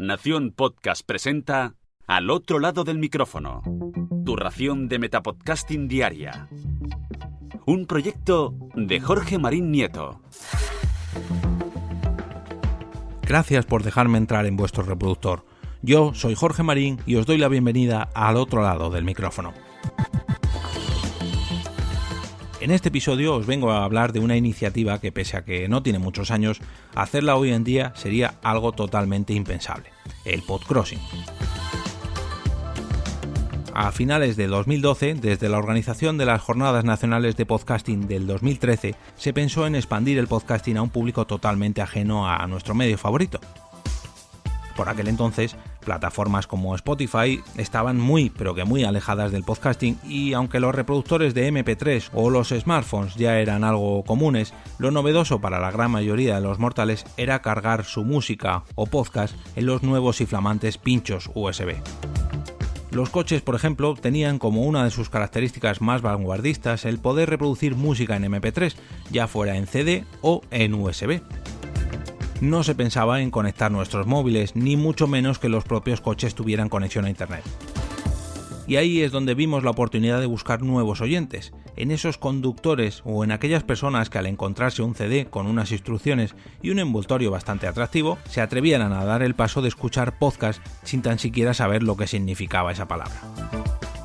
Nación Podcast presenta Al otro lado del micrófono, tu ración de metapodcasting diaria. Un proyecto de Jorge Marín Nieto. Gracias por dejarme entrar en vuestro reproductor. Yo soy Jorge Marín y os doy la bienvenida al otro lado del micrófono. En este episodio os vengo a hablar de una iniciativa que, pese a que no tiene muchos años, hacerla hoy en día sería algo totalmente impensable: el podcrossing. A finales de 2012, desde la organización de las Jornadas Nacionales de Podcasting del 2013, se pensó en expandir el podcasting a un público totalmente ajeno a nuestro medio favorito. Por aquel entonces, plataformas como Spotify estaban muy alejadas del podcasting, y aunque los reproductores de MP3 o los smartphones ya eran algo comunes, lo novedoso para la gran mayoría de los mortales era cargar su música o podcast en los nuevos y flamantes pinchos USB. Los coches, por ejemplo, tenían como una de sus características más vanguardistas el poder reproducir música en MP3, ya fuera en CD o en USB. No se pensaba en conectar nuestros móviles, ni mucho menos que los propios coches tuvieran conexión a Internet. Y ahí es donde vimos la oportunidad de buscar nuevos oyentes, en esos conductores o en aquellas personas que, al encontrarse un CD con unas instrucciones y un envoltorio bastante atractivo, se atrevieran a dar el paso de escuchar podcast sin tan siquiera saber lo que significaba esa palabra.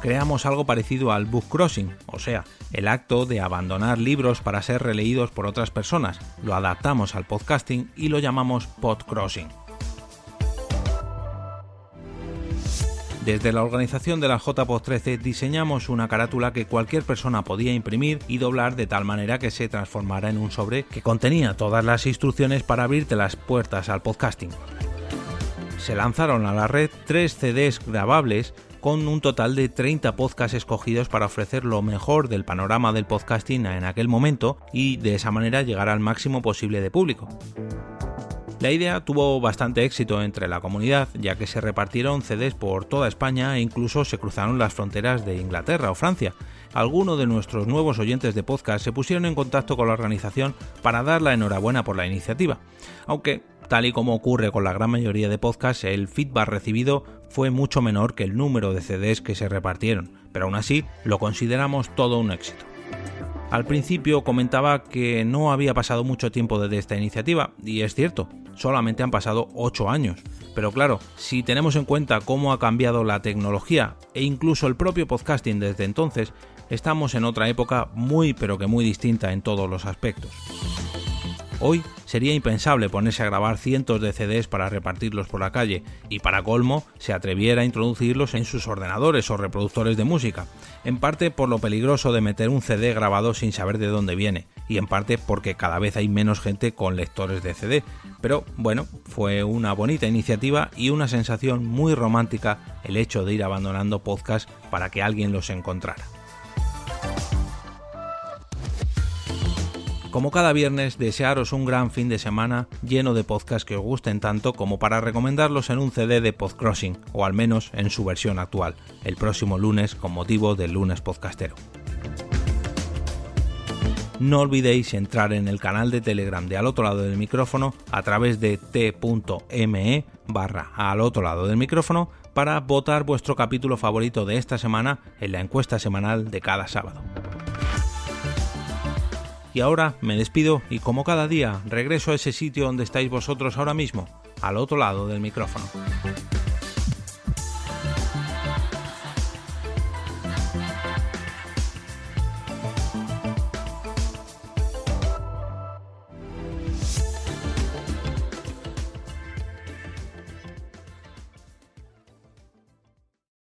Creamos algo parecido al book crossing, o sea, el acto de abandonar libros para ser releídos por otras personas. Lo adaptamos al podcasting y lo llamamos podcrossing. Desde la organización de la JPod 13 diseñamos una carátula que cualquier persona podía imprimir y doblar de tal manera que se transformara en un sobre que contenía todas las instrucciones para abrirte las puertas al podcasting. Se lanzaron a la red 3 CDs grabables con un total de 30 podcasts escogidos para ofrecer lo mejor del panorama del podcasting en aquel momento y de esa manera llegar al máximo posible de público. La idea tuvo bastante éxito entre la comunidad, ya que se repartieron CDs por toda España e incluso se cruzaron las fronteras de Inglaterra o Francia. Algunos de nuestros nuevos oyentes de podcast se pusieron en contacto con la organización para dar la enhorabuena por la iniciativa, aunque, tal y como ocurre con la gran mayoría de podcasts, el feedback recibido fue mucho menor que el número de CDs que se repartieron, pero aún así lo consideramos todo un éxito. Al principio comentaba que no había pasado mucho tiempo desde esta iniciativa, y es cierto, solamente han pasado 8 años. Pero claro, si tenemos en cuenta cómo ha cambiado la tecnología e incluso el propio podcasting desde entonces, estamos en otra época muy distinta en todos los aspectos. Hoy sería impensable ponerse a grabar cientos de CDs para repartirlos por la calle, y para colmo se atreviera a introducirlos en sus ordenadores o reproductores de música, en parte por lo peligroso de meter un CD grabado sin saber de dónde viene, y en parte porque cada vez hay menos gente con lectores de CD. Pero bueno, fue una bonita iniciativa y una sensación muy romántica el hecho de ir abandonando podcasts para que alguien los encontrara. Como cada viernes, desearos un gran fin de semana lleno de podcasts que os gusten tanto como para recomendarlos en un CD de podcrossing, o al menos en su versión actual, el próximo lunes con motivo del lunes podcastero. No olvidéis entrar en el canal de Telegram de Al otro lado del micrófono a través de t.me/Al otro lado del micrófono para votar vuestro capítulo favorito de esta semana en la encuesta semanal de cada sábado. Y ahora me despido y, como cada día, regreso a ese sitio donde estáis vosotros ahora mismo, al otro lado del micrófono.